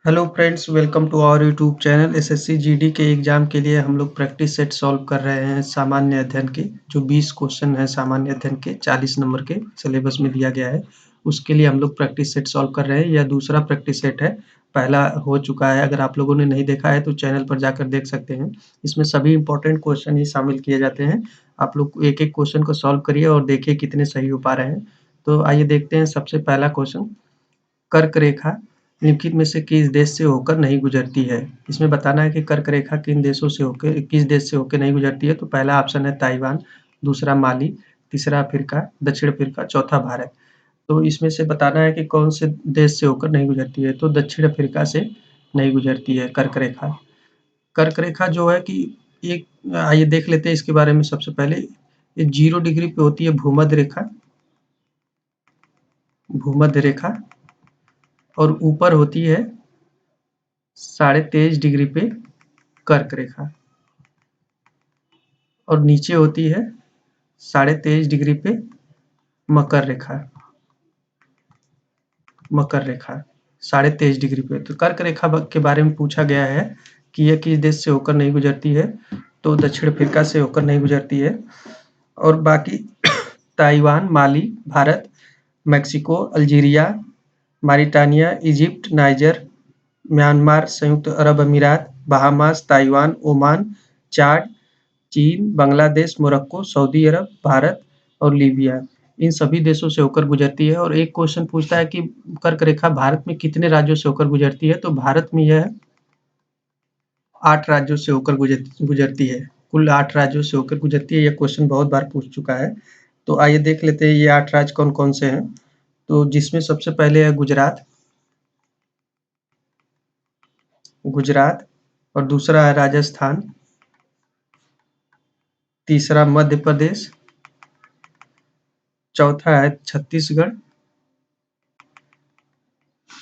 Hello friends, welcome to our YouTube channel. SSC GD के exam के लिए हम लोग प्रैक्टिस सेट सॉल्व कर रहे हैं सामान्य अध्ययन के। जो 20 क्वेश्चन हैं सामान्य अध्ययन के 40 नंबर के सिलेबस में दिया गया है, उसके लिए हम लोग प्रैक्टिस सेट सॉल्व कर रहे हैं। यह दूसरा प्रैक्टिस सेट है, पहला हो चुका है। अगर आप लोगों ने नहीं देखा है तो चैनल पर जाकर देख सकते हैं। इसमें सभी इंपॉर्टेंट क्वेश्चन ही शामिल किए जाते हैं। आप लोग एक-एक क्वेश्चन को सॉल्व करिए और देखिए कितने सही हो पा रहे हैं। तो आइए देखते हैं सबसे पहला क्वेश्चन। कर्क रेखा निम्नलिखित में से किस देश से होकर नहीं गुजरती है? इसमें बताना है कि कर्क रेखा किन देशों से होकर किस देश से होकर नहीं गुजरती है। तो पहला ऑप्शन है ताइवान, दूसरा माली, तीसरा अफ्रीका, दक्षिण अफ्रीका, चौथा भारत। तो इसमें से बताना है कि कौन से देश से होकर नहीं गुजरती है। तो दक्षिण अफ्रीका से नहीं गुजरती है कर्क रेखा। कर्क रेखा जो है कि एक आइए देख लेते हैं इसके बारे में। सबसे पहले ये 0 डिग्री पे होती है भूमध्य रेखा, भूमध्य रेखा, और ऊपर होती है 23.5 डिग्री पे कर्क रेखा, और नीचे होती है 23.5 डिग्री पे मकर रेखा। मकर रेखा 23.5 डिग्री पे। तो कर्क रेखा के बारे में पूछा गया है कि यह किस देश से होकर नहीं गुजरती है। तो दक्षिण अफ्रीका से होकर नहीं गुजरती है। और बाकी Taiwan, Mali, Bharat, Mexico, Algeria, Mauritania, Egypt, Niger, Myanmar, संयुक्त अरब अमीरात, बहामास, ताइवान, ओमान, चाड, चीन, Bangladesh, Morocco, Saudi Arab, Bharat और लीबिया, इन सभी देशों से होकर गुजरती है। और एक क्वेश्चन पूछता है कि कर्क रेखा भारत में कितने राज्यों से होकर गुजरती है। तो भारत में यह 8 राज्यों से होकर गुजरती है। कुल 8 राज्यों से होकर गुजरती है। यह क्वेश्चन बहुत बार पूछ चुका है। तो आइए देख लेते हैं ये 8 राज्य कौन-कौन से हैं। तो जिसमें सबसे पहले है गुजरात, गुजरात, और दूसरा है राजस्थान, तीसरा मध्य प्रदेश, चौथा है छत्तीसगढ़,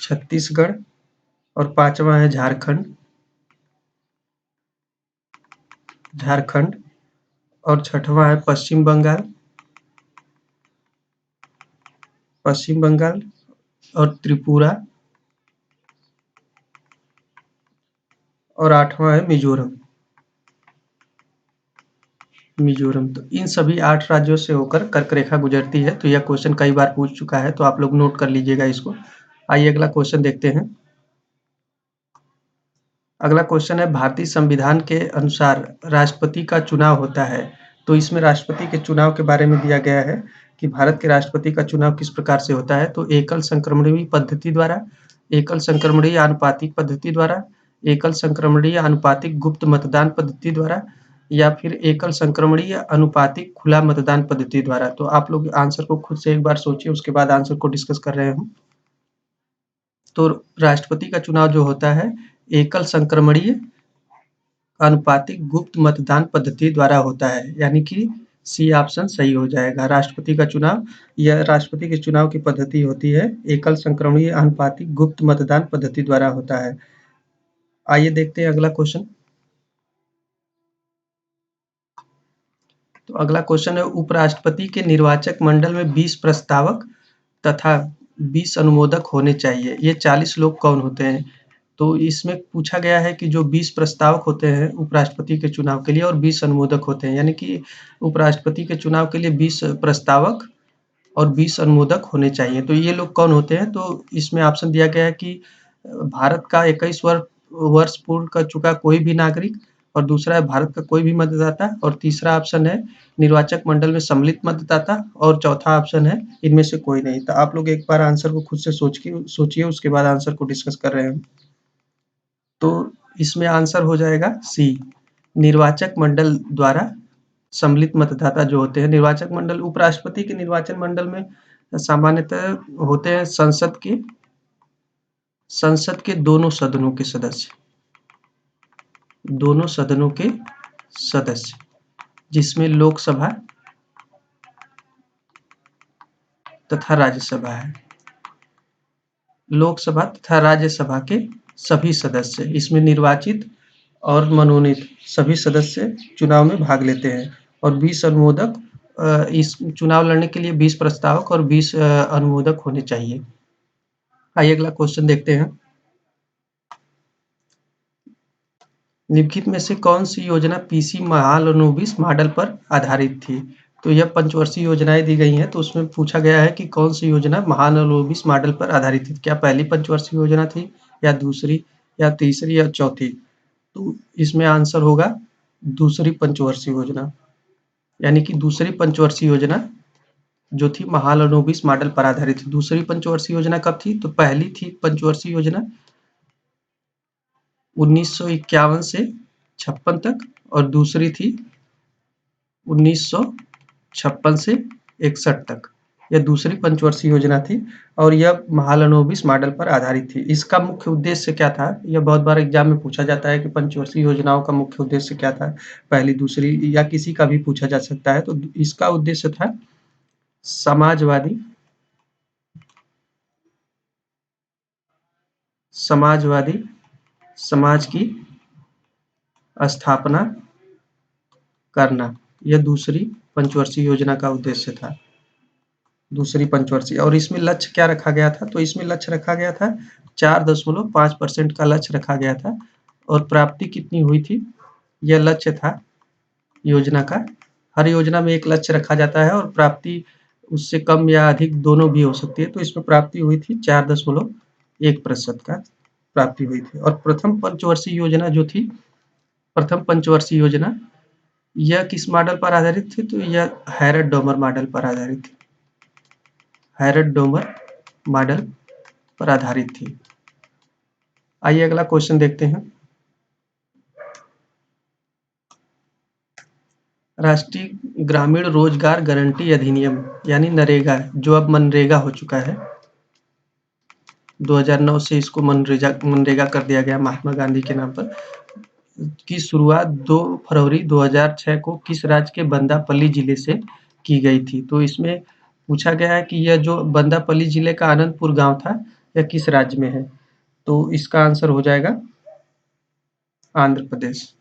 छत्तीसगढ़, और पांचवा है झारखंड, झारखंड, और छठवां है पश्चिम बंगाल, पश्चिम बंगाल, और त्रिपुरा, और आठवां है मिजोरम, मिजोरम। तो इन सभी 8 राज्यों से होकर कर्क रेखा गुजरती है। तो यह क्वेश्चन कई बार पूछ चुका है, तो आप लोग नोट कर लीजिएगा इसको। आइए अगला क्वेश्चन देखते हैं। अगला क्वेश्चन है भारतीय संविधान के अनुसार राष्ट्रपति का चुनाव होता है। तो इसमें राष्ट्रपति के चुनाव के बारे में दिया गया है कि भारत के राष्ट्रपति का चुनाव किस प्रकार से होता है। तो एकल संक्रमणीय पद्धति द्वारा, एकल संक्रमणीय आनुपातिक पद्धति द्वारा, एकल संक्रमणीय आनुपातिक गुप्त मतदान पद्धति द्वारा, या फिर एकल संक्रमणीय अनुपातिक खुला मतदान पद्धति द्वारा। तो आप लोग आंसर को खुद से एक बार सोचिए, उसके बाद आंसर को डिस्कस कर रहे हैं हम। तो राष्ट्रपति का चुनाव जो होता है एकल संक्रमणीय आनुपातिक गुप्त मतदान पद्धति द्वारा होता है, यानी कि सी ऑप्शन सही हो जाएगा। राष्ट्रपति का चुनाव, यह राष्ट्रपति के चुनाव की पद्धति होती है एकल संक्रमणीय आनुपातिक गुप्त मतदान पद्धति द्वारा होता है। आइए देखते हैं अगला क्वेश्चन। तो अगला क्वेश्चन है उपराष्ट्रपति के निर्वाचक मंडल में 20 प्रस्तावक तथा 20 अनुमोदक होने चाहिए। ये 40 लोग कौन होते हैं? तो इसमें पूछा गया है कि जो 20 प्रस्तावक होते हैं उपराष्ट्रपति के चुनाव के लिए और 20 अनुमोदक होते हैं, यानी कि उपराष्ट्रपति के चुनाव के लिए 20 प्रस्तावक और 20 अनुमोदक होने चाहिए। तो ये लोग कौन होते हैं? तो इसमें ऑप्शन दिया गया है कि भारत का 21 वर्ष पूर्ण कर चुका कोई भी नागरिक, और दूसरा है भारत का कोई भी मतदाता, और तीसरा ऑप्शन है निर्वाचक मंडल में सम्मिलित मतदाता, और चौथा ऑप्शन है इनमें से कोई नहीं। तो आप लोग एक बार आंसर को खुद से सोचिए, उसके बाद आंसर को डिस्कस कर रहे हैं। तो इसमें आंसर हो जाएगा सी, निर्वाचक मंडल द्वारा सम्मिलित मतदाता जो होते हैं। निर्वाचक मंडल, उपराष्ट्रपति के निर्वाचन मंडल में सामान्यतः होते हैं संसद के दोनों सदनों के सदस्य, दोनों सदनों के सदस्य, जिसमें लोकसभा तथा राज्यसभा है। लोकसभा तथा राज्यसभा के सभी सदस्य इसमें निर्वाचित और मनोनीत सभी सदस्य चुनाव में भाग लेते हैं। और 20 अनुमोदक, इस चुनाव लड़ने के लिए 20 प्रस्तावक और 20 अनुमोदक होने चाहिए। आइए अगला क्वेश्चन देखते हैं। निम्नलिखित में से कौन सी योजना पीसी महालनोबिस मॉडल पर आधारित थी? तो यह पंचवर्षीय योजनाएं दी गई हैं, तो उसमें पूछा गया है कि कौन सी योजना महालनोबिस मॉडल पर आधारित थी? क्या पहली पंचवर्षीय योजना थी, या दूसरी, या तीसरी, या चौथी? तो इसमें आंसर होगा दूसरी पंचवर्षीय योजना, यानी कि दूसरी पंचवर्षीय योजना जो थी महालनोबिस मॉडल पर आधारित थी। दूसरी पंचवर्षीय योजना कब थी? तो पहली थी पंचवर्षीय योजना 1951 से 56 तक, और दूसरी थी 1956 से 61 तक। यह दूसरी पंचवर्षीय योजना थी और यह महालनोबिस मॉडल पर आधारित थी। इसका मुख्य उद्देश्य क्या था? यह बहुत बार एग्जाम में पूछा जाता है कि पंचवर्षीय योजनाओं का मुख्य उद्देश्य क्या था? पहली, दूसरी, या किसी का भी पूछा जा सकता है। तो इसका उद्देश्य था समाजवादी समाजवादी समाज की स्थापना करना। यह दूसरी पंचवर्षीय योजना का उद्देश्य था, दूसरी पंचवर्षीय। और इसमें लक्ष्य क्या रखा गया था? तो इसमें लक्ष्य रखा गया था 4.5% का लक्ष्य रखा गया था। और प्राप्ति कितनी हुई थी? यह लक्ष्य था योजना का। हर योजना में एक लक्ष्य रखा जाता है और प्राप्ति उससे कम या अधिक दोनों भी हो सकती है। तो इसमें प्राप्ति हुई थी 4.1% का प्राप्ति हुई थी। और प्रथम पंचवर्षीय योजना जो थी, प्रथम पंचवर्षीय योजना, यह किस मॉडल पर आधारित थी? तो यह हैरट-डोमर मॉडल पर आधारित थी। हैरट-डोमर मॉडल पर आधारित थी। आइए अगला क्वेश्चन देखते हैं। राष्ट्रीय ग्रामीण रोजगार गारंटी अधिनियम यानी नरेगा, जो अब मनरेगा हो चुका है, 2009 से इसको मनरेगा कर दिया गया महात्मा गांधी के नाम पर, की शुरुआत 2 फरवरी 2006 को किस राज्य के बंदापल्ली जिले से की गई थी? तो इसमें पूछा गया है कि यह जो बंदापल्ली जिले का आनंदपुर गांव था, यह किस राज्य में है? तो इसका आंसर हो जाएगा आंध्र प्रदेश।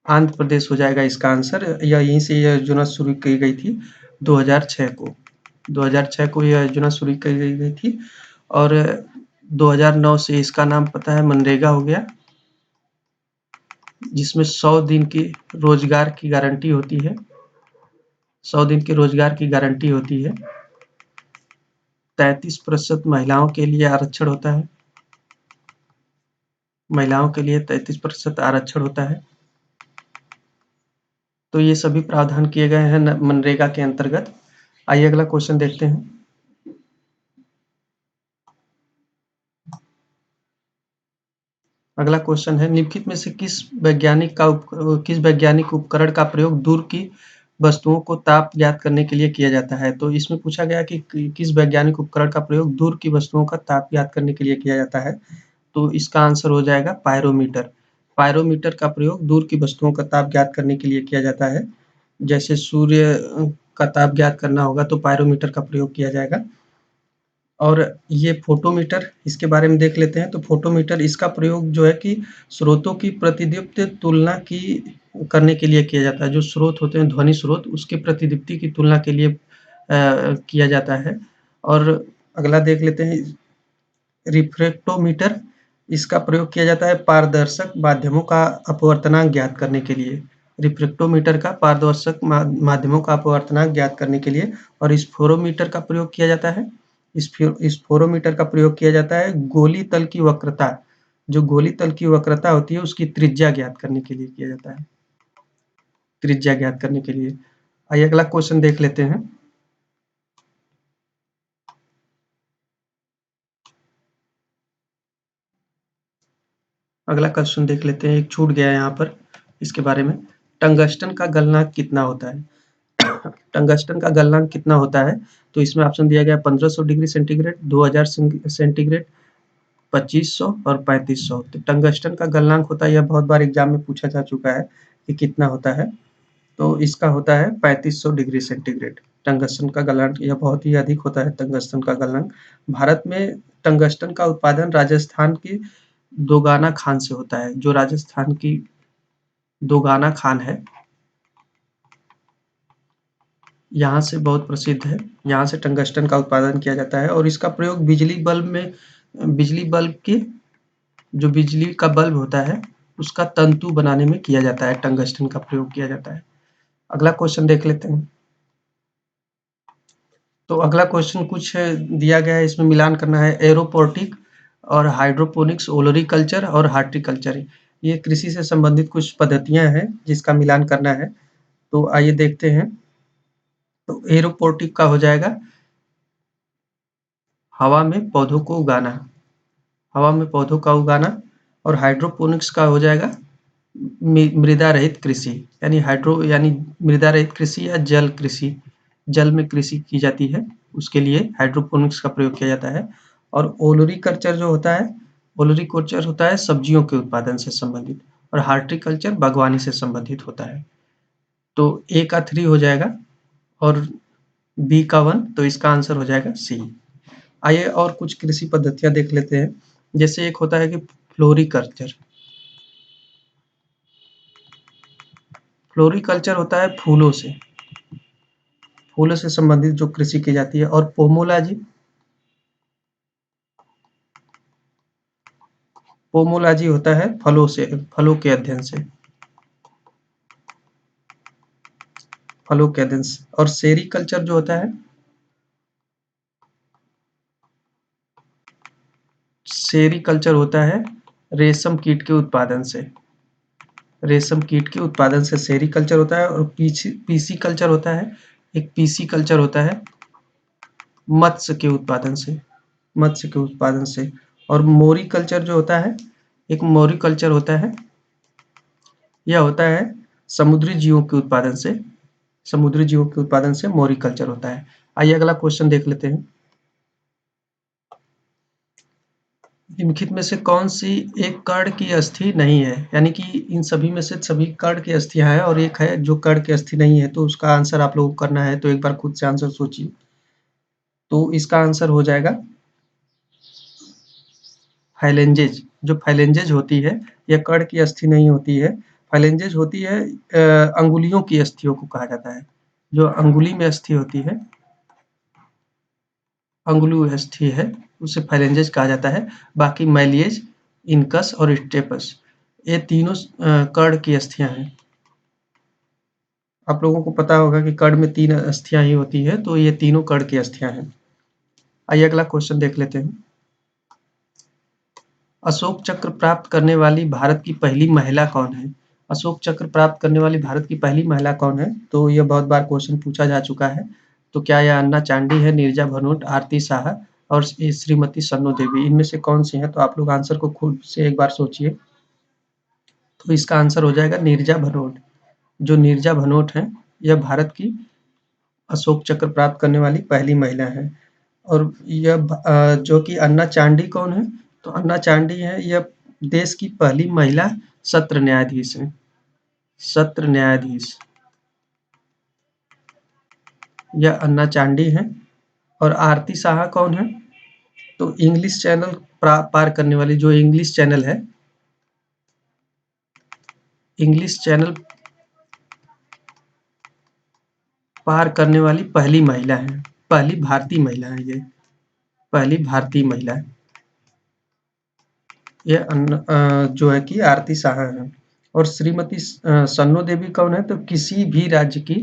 आंध्र प्रदेश हो जाएगा इसका आंसर। यह यहीं से यह योजना शुरू की गई थी 2006 को। 2006 को यह योजना शुरू की गई थी और 2009 से इसका नाम पता है मनरेगा हो गया, जिसमें 100 दिन की रोजगार की गारंटी होती है। 100 दिन के रोजगार की गारंटी होती है। 33% महिलाओं के लिए आरक्षण होता है। महिलाओं के लिए 33% आरक्षण होता है। तो ये सभी प्रावधान किए गए हैं मनरेगा के अंतर्गत। आइए अगला क्वेश्चन देखते हैं। अगला क्वेश्चन है, निम्नलिखित में से किस वैज्ञानिक उपकरण का प्रयोग दूर की वस्तुओं को ताप ज्ञात करने के लिए किया जाता है? तो इसमें पूछा गया कि किस वैज्ञानिक उपकरण का प्रयोग दूर की वस्तुओं का ताप ज्ञात करने के लिए किया जाता है? तो इसका आंसर हो जाएगा पायरोमीटर। पायरोमीटर का प्रयोग दूर की वस्तुओं का ताप ज्ञात करने के लिए किया जाता है। जैसे सूर्य का ताप ज्ञात करना होगा तो पायरोमीटर का प्रयोग किया जाएगा। और ये फोटोमीटर, इसके बारे में देख लेते हैं। तो फोटोमीटर, इसका प्रयोग जो है कि स्रोतों की प्रतिदीप्त तुलना की करने के लिए किया जाता है। जो स्रोत होते हैं, ध्वनि स्रोत, उसकी प्रतिदीप्ति की तुलना के लिए किया जाता है। और अगला देख लेते हैं, रिफ्रैक्टोमीटर, इसका प्रयोग किया जाता है पारदर्शक माध्यमों का अपवर्तनांक ज्ञात करने के लिए। रिफ्रैक्टोमीटर का पारदर्शक माध्यमों का अपवर्तनांक ज्ञात करने के लिए। और स्फेरोमीटर का प्रयोग किया जाता है, स्फेरोमीटर का प्रयोग किया जाता है गोली तल की वक्रता, जो गोली तल की वक्रता होती है उसकी त्रिज्या ज्ञात करने के लिए किया जाता है, त्रिज्या ज्ञात करने के लिए। आइए अगला क्वेश्चन देख लेते हैं। अगला क्वेश्चन देख लेते हैं, एक छूट गया है यहाँ पर, इसके बारे में। टंगस्टन का गलनांक कितना होता है? टंगस्टन का गलनांक कितना होता है? तो इसमें ऑप्शन दिया गया 1500 डिग्री सेंटीग्रेड, 2000 सेंटीग्रेड, 2500 और 3500। तो टंगस्टन का गलनांक होता है, यह बहुत बार एग्जाम में पूछा जा चुका है कि कितना होता है। तो इसका होता है 3500 डिग्री सेंटीग्रेड। टंगस्टन का गलनांक यह बहुत ही अधिक होता है, टंगस्टन का गलनांक। भारत में टंगस्टन का उत्पादन राजस्थान की दोगाना खान से होता है। जो राजस्थान की दोगाना खान है, यहाँ से बहुत प्रसिद्ध है। यहाँ से टंगस्टन का उत्पादन किया जाता है और इसका प्रयोग बिजली बल्ब के, जो बिजली का बल्ब होता है, उसका तंतु बनाने में किया जाता है, टंगस्टन का प्रयोग किया जाता है। अगला क्वेश्चन देख लेते हैं। तो अगला क्वेश्चन कुछ दिया गया है, इसमें मिलान करना है एरोपोनिक और हाइड्रोपोनिक्स, ओलोरीकल्चर और हार्टिकल्चर। ये कृषि से संबंधित कुछ पद्धतियां हैं जिसका मिलान करना है। तो आइए देखते हैं। तो एरोपोनिक का हो जाएगा हवा में पौधों को उगाना, हवा में पौधों का उगाना। और हाइड्रोपोनिक्स का हो जाएगा मृदा रहित कृषि, यानी हाइड्रो यानी मृदा रहित कृषि या जल कृषि, जल में कृषि की जाती है, उसके लिए हाइड्रोपोनिक्स का प्रयोग किया जाता है। और ओलोरीकल्चर जो होता है, ओलोरीकल्चर होता है सब्जियों के उत्पादन से संबंधित, और हार्टिकल्चर बागवानी से संबंधित होता है। तो ए का 3 हो जाएगा और बी का 1, तो इसका आंसर हो जाएगा सी। आइए और कुछ कृषि पद्धतियां देख लेते हैं। जैसे एक होता है कि फ्लोरिकल्चर। फ्लोरिकल्चर होता है फूलों से, फूलों से संबंधित जो कृषि की जाती है। और पोमोलॉजी, पोमोलॉजी होता है फलों से, फलों के अध्ययन से, फलों के अध्ययन से। और सेरीकल्चर जो होता है, सेरीकल्चर होता है रेशम कीट के उत्पादन से, रेशम कीट के उत्पादन से सेरीकल्चर होता है। और पीसी कल्चर होता है, एक पीसी कल्चर होता है मत्स्य के उत्पादन से, मत्स्य के उत्पादन से। और मोरीकल्चर जो होता है, एक मोरीकल्चर होता है, यह होता है समुद्री जीवों के उत्पादन से, समुद्री जीवों के उत्पादन से मोरीकल्चर होता है। आइए अगला क्वेश्चन देख लेते हैं। निम्नलिखित में से कौन सी एक कर्ण की अस्थि नहीं है, यानी कि इन सभी में से सभी कर्ण की अस्थियां हैं और एक है जो कर्ण की अस्थि नहीं है, तो उसका आंसर आप लोगों को करना है। तो एक बार खुद से आंसर सोचिए। तो इसका आंसर हो जाएगा फाइलेंजेज। जो फाइलेंजेज होती है, यह कर्ण की अस्थि नहीं होती है। फाइलेंजेज होती है अंगुलियों की अस्थियों को कहा जाता है। जो अंगुली में अस्थि होती है, अंगुली अस्थि है, उसे फाइलेंजेज कहा जाता है। बाकी मैलिएज, इनकस और स्टेपस, ये तीनों कर्ण की अस्थियां हैं। आप लोगों को पता होगा कि कर्ण में 3 अस्थियां ही होती है, तो ये तीनों कर्ण की अस्थियां हैं। आइए अगला क्वेश्चन देख लेते हैं। अशोक चक्र प्राप्त करने वाली भारत की पहली महिला कौन है? अशोक चक्र प्राप्त करने वाली भारत की पहली महिला कौन है? तो यह बहुत बार क्वेश्चन पूछा जा चुका है। तो क्या यह अन्ना चांडी है, नीरजा भनोट, आरती शाह और श्रीमती सन्नो देवी? इनमें से कौन सी है? तो आप लोग आंसर को खुद से एक बार सोचिए। तो इसका आंसर हो जाएगा नीरजा भनोट। जो नीरजा भनोट हैं, यह भारत की अशोक चक्र प्राप्त करने वाली पहली महिला है। और यह जो कि अन्ना चांडी कौन है? तो अन्ना चांडी है, यह देश की पहली महिला सत्र न्यायाधीश है, सत्र न्यायाधीश, यह अन्ना चांडी है। और आरती शाह कौन है? तो इंग्लिश चैनल पार करने वाली, जो इंग्लिश चैनल है, इंग्लिश चैनल पार करने वाली पहली महिला है, पहली भारतीय महिला है ये, पहली भारतीय महिला है। ये जो है कि आरती शाह है। और श्रीमती सन्नो देवी कौन है? तो किसी भी राज्य की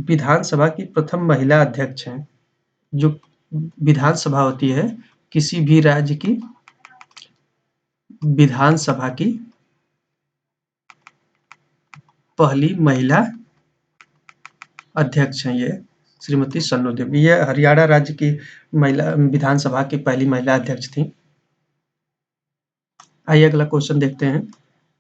विधानसभा की प्रथम महिला अध्यक्ष हैं। जो विधानसभा होती है, किसी भी राज्य की विधानसभा की पहली महिला अध्यक्ष हैं ये श्रीमती सन्नो देवी। ये हरियाणा राज्य की महिला विधानसभा की पहली महिला अध्यक्ष थी। आइए अगला क्वेश्चन देखते हैं।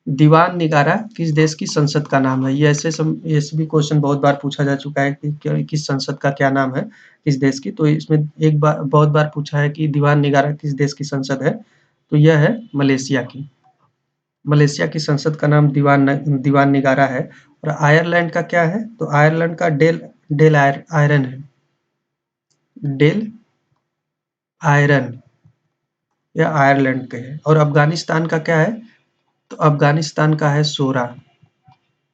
दीवान निगारा किस देश की संसद का नाम है? ये ऐसे भी क्वेश्चन बहुत बार पूछा जा चुका है कि किस संसद का क्या नाम है, किस देश की। तो इसमें एक बार बहुत बार पूछा है कि दीवान निगारा किस देश की संसद है? तो यह है मलेशिया की। मलेशिया की संसद का नाम दीवान निगारा है। और आयरलैंड का क्या है? तो आयरलैंड का डेल आयरन है, डेल आयरन, यह आयरलैंड के है। और अफगानिस्तान का क्या है? तो अफगानिस्तान का है सोरा।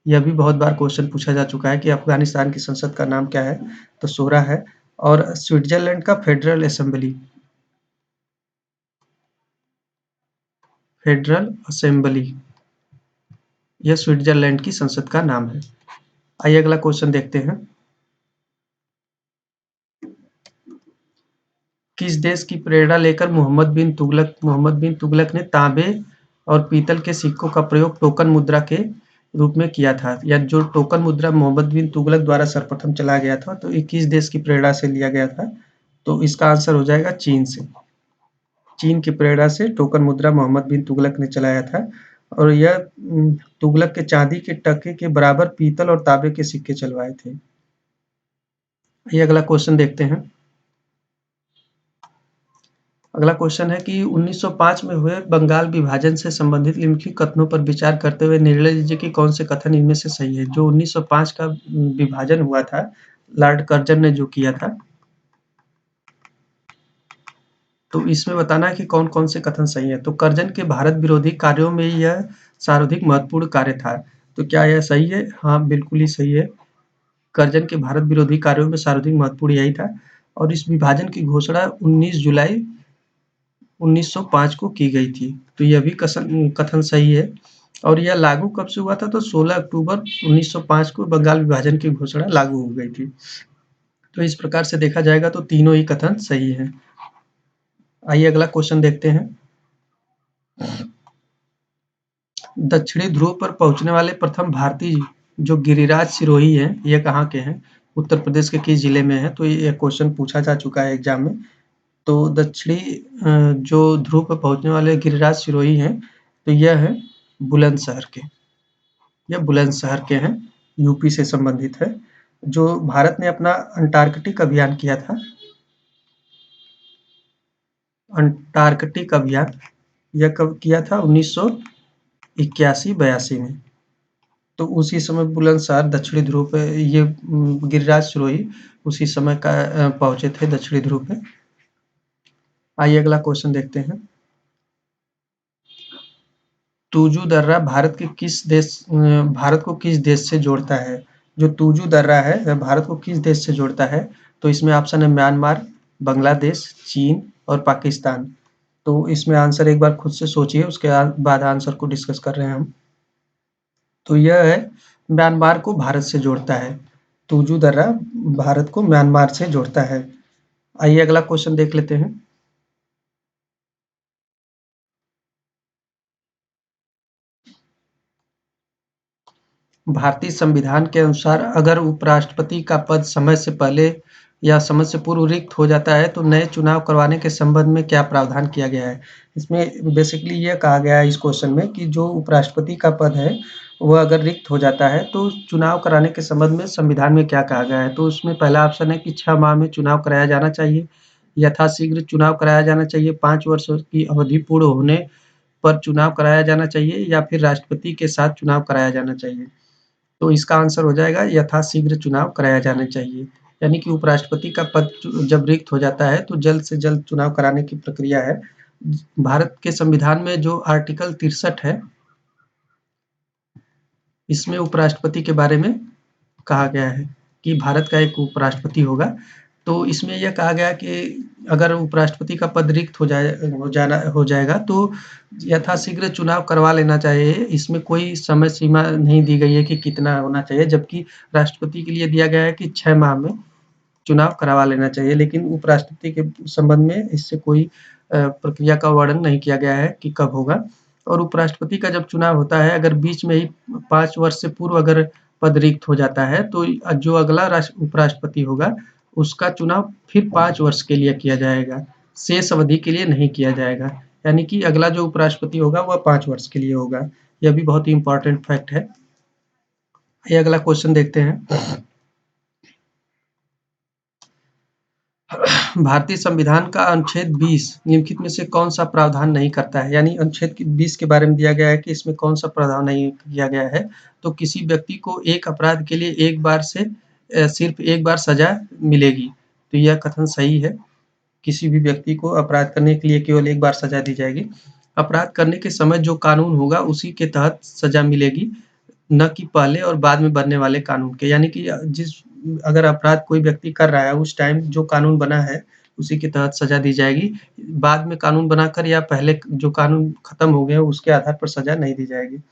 यह भी बहुत बार क्वेश्चन पूछा जा चुका है कि अफगानिस्तान की संसद का नाम क्या है? तो सोरा है। और स्विट्जरलैंड का फेडरल असेंबली, फेडरल असेंबली, यह स्विट्जरलैंड की संसद का नाम है। आइए अगला क्वेश्चन देखते हैं। किस देश की प्रेरणा लेकर मोहम्मद बिन तुगलक ने तांबे और पीतल के सिक्कों का प्रयोग टोकन मुद्रा के रूप में किया था? या जो टोकन मुद्रा मोहम्मद बिन तुगलक द्वारा सर्वप्रथम चलाया गया था, तो ये किस देश की प्रेरणा से लिया गया था? तो इसका आंसर हो जाएगा चीन से। चीन की प्रेरणा से टोकन मुद्रा मोहम्मद बिन तुगलक ने चलाया था और यह तुगलक के चांदी के टके के बराबर पीतल और तांबे के सिक्के चलवाए थे। ये अगला क्वेश्चन देखते हैं। अगला क्वेश्चन है कि 1905 में हुए बंगाल विभाजन से संबंधित निम्नलिखित कथनों पर विचार करते हुए निर्णय लीजिए कि कौन से कथन इनमें से सही है। जो 1905 का विभाजन हुआ था, लॉर्ड कर्जन ने जो किया था, तो इसमें बताना है कि कौन-कौन से कथन सही है। तो कर्जन के भारत विरोधी कार्यों में यह सर्वाधिक महत्वपूर्ण कार्य था। तो क्या यह सही है? हाँ, बिल्कुल ही सही है। कर्जन के भारत विरोधी कार्यों में सर्वाधिक महत्वपूर्ण यही था और इस विभाजन की घोषणा 19 जुलाई 1905 को की गई थी। तो यह भी कथन सही है और यह लागू कब से हुआ था? तो 16 अक्टूबर 1905 को बंगाल विभाजन की घोषणा लागू हो गई थी। तो इस प्रकार से देखा जाएगा तो तीनों ही कथन सही हैं। आइए अगला क्वेश्चन देखते हैं। दक्षिणी ध्रुव पर पहुंचने वाले प्रथम भारतीय जो गिरिराज सिरोही हैं, ये कहाँ के हैं? उत्तर प्रदेश के किस जिले में है? तो ये क्वेश्चन पूछा जा चुका है एग्जाम में। तो दक्षिणी जो ध्रुव पर पहुंचने वाले गिरिराज सिरोही हैं, तो यह है बुलंदशहर के। यह बुलंदशहर के हैं, यूपी से संबंधित है। जो भारत ने अपना अंटार्कटिक अभियान किया था, अंटार्कटिक अभियान, यह कब किया था? 1981-82 में। तो उसी समय बुलंदशहर दक्षिणी ध्रुव पे ये गिरिराज सिरोही उसी समय का पहुंचे थे दक्षिणी ध्रुव पे। आइए अगला क्वेश्चन देखते हैं। तूजू दर्रा भारत को किस देश से जोड़ता है? जो तूजू दर्रा है वह भारत को किस देश से जोड़ता है? तो इसमें ऑप्शन है म्यांमार, बांग्लादेश, चीन और पाकिस्तान। तो इसमें आंसर एक बार खुद से सोचिए, उसके बाद आंसर को डिस्कस कर रहे हैं हम। तो यह है म्यांमार को भारत से जोड़ता है। तूजू दर्रा भारत को म्यांमार से जोड़ता है। आइए अगला क्वेश्चन देख लेते हैं। भारतीय संविधान के अनुसार अगर उपराष्ट्रपति का पद समय से पहले या समय से पूर्व रिक्त हो जाता है, तो नए चुनाव करवाने के संबंध में क्या प्रावधान किया गया है? इसमें बेसिकली ये कहा गया है इस क्वेश्चन में कि जो उपराष्ट्रपति का पद है, वह अगर रिक्त हो जाता है, तो चुनाव कराने के संबंध में संविधान में क्या कहा गया है? तो उसमें पहला ऑप्शन है कि 6 माह में चुनाव कराया जाना चाहिए, यथाशीघ्र चुनाव कराया जाना चाहिए, 5 वर्ष की अवधि पूर्ण होने पर चुनाव कराया जाना चाहिए या फिर राष्ट्रपति के साथ चुनाव कराया जाना चाहिए। तो इसका आंसर हो जाएगा यथाशीघ्र चुनाव कराया जाना चाहिए। यानी कि उपराष्ट्रपति का पद जब रिक्त हो जाता है, तो जल्द से जल्द चुनाव कराने की प्रक्रिया है। भारत के संविधान में जो आर्टिकल 63 है, इसमें उपराष्ट्रपति के बारे में कहा गया है कि भारत का एक उपराष्ट्रपति होगा। तो इसमें यह कहा गया कि अगर उपराष्ट्रपति का पद रिक्त हो जाएगा, तो यथाशीघ्र चुनाव करवा लेना चाहिए। इसमें कोई समय सीमा नहीं दी गई है कि कितना होना चाहिए, जबकि राष्ट्रपति के लिए दिया गया है कि 6 माह में चुनाव करवा लेना चाहिए। लेकिन उपराष्ट्रपति के संबंध में इससे कोई प्रक्रिया का वर्णन नहीं किया गया है कि कब होगा। और उपराष्ट्रपति का जब चुनाव होता है, अगर बीच में ही 5 वर्ष से पूर्व अगर पद रिक्त हो जाता है, तो जो अगला उपराष्ट्रपति होगा, उसका चुनाव फिर 5 वर्ष के लिए किया जाएगा, शेष अवधि के लिए नहीं किया जाएगा। यानी कि अगला जो उपराष्ट्रपति होगा, वह 5 वर्ष के लिए होगा। यह भी बहुत ही इम्पोर्टेंट फैक्ट है। ये अगला क्वेश्चन देखते हैं। भारतीय संविधान का अनुच्छेद 20 निम्नलिखित में से कौन-सा प्रावधान नहीं करता है? यानी अनुच्छेद 20 के बारे में दिया गया है कि इसमें कौन-सा प्रावधान नहीं किया गया है। तो किसी व्यक्ति को एक अपराध के लिए एक बार से सिर्फ एक बार सज़ा मिलेगी। तो यह कथन सही है। किसी भी व्यक्ति को अपराध करने के लिए केवल एक बार सज़ा दी जाएगी। अपराध करने के समय जो कानून होगा, उसी के तहत सज़ा मिलेगी, न कि पहले और बाद में बनने वाले कानून के। यानी कि अगर अपराध कोई व्यक्ति कर रहा है, उस टाइम जो कानून बना है, उसी के तहत सज़ा दी जाएगी। बाद में कानून बनाकर या पहले जो कानून खत्म हो गए, उसके आधार पर सज़ा नहीं दी जाएगी।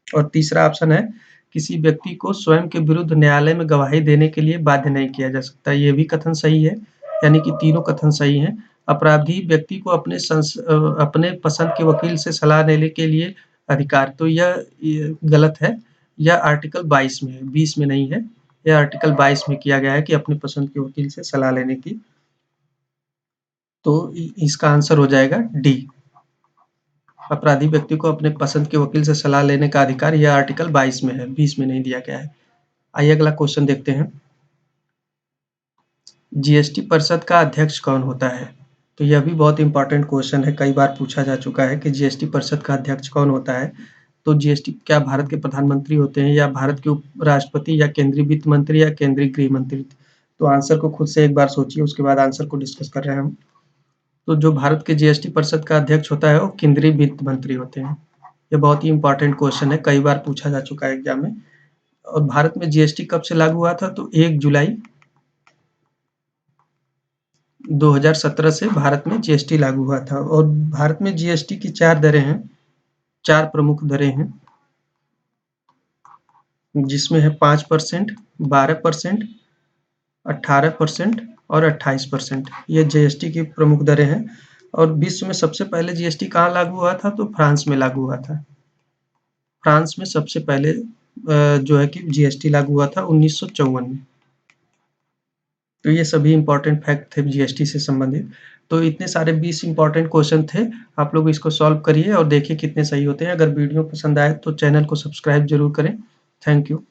और तीसरा ऑप्शन है, किसी व्यक्ति को स्वयं के विरुद्ध न्यायालय में गवाही देने के लिए बाध्य नहीं किया जा सकता। ये भी कथन सही है, यानी कि तीनों कथन सही हैं। अपराधी व्यक्ति को अपने पसंद के वकील से सलाह लेने के लिए अधिकार, तो ये गलत है। यह आर्टिकल 22 में है, 20 में नहीं है। यह आर्टिकल 22 में किया गया है कि अपनी पसंद के वकील से सलाह लेने की। तो इसका आंसर हो जाएगा डी। अपराधी व्यक्ति को अपने पसंद के वकील से सलाह लेने का अधिकार, यह आर्टिकल 22 में है, 20 में नहीं दिया गया है। आइए अगला क्वेश्चन देखते हैं। जीएसटी परिषद का अध्यक्ष कौन होता है? तो यह भी बहुत इंपॉर्टेंट क्वेश्चन है, कई बार पूछा जा चुका है कि जीएसटी परिषद का अध्यक्ष कौन होता है? तो जीएसटी क्या भारत के प्रधानमंत्री होते हैं, या भारत के उपराष्ट्रपति, या केंद्रीय वित्त मंत्री, या केंद्रीय गृह मंत्री? तो आंसर को खुद से एक बार सोचिए, उसके बाद आंसर को डिस्कस कर रहे हैं हम। तो जो भारत के जीएसटी परिषद का अध्यक्ष होता है वो केंद्रीय वित्त मंत्री होते हैं। ये बहुत ही इंपॉर्टेंट क्वेश्चन है, कई बार पूछा जा चुका है एग्जाम में। और भारत में जीएसटी कब से लागू हुआ था? तो 1 जुलाई 2017 से भारत में जीएसटी लागू हुआ था। और भारत में जीएसटी की 4 दरें हैं, 4 प्रमुख दरें हैं, जिसमें है 5%, 12%, 18% और 28%। ये जीएसटी की प्रमुख दरें हैं। और विश्व में सबसे पहले जीएसटी कहाँ लागू हुआ था? तो फ्रांस में लागू हुआ था। फ्रांस में सबसे पहले जो है कि जीएसटी लागू हुआ था 1954 में। तो ये सभी इंपॉर्टेंट फैक्ट थे जीएसटी से संबंधित। तो इतने सारे 20 इंपॉर्टेंट क्वेश्चन थे, आप लोग इसको सॉल्व करिए और देखिए कितने सही होते हैं। अगर वीडियो पसंद आए तो चैनल को सब्सक्राइब जरूर करें। Thank you.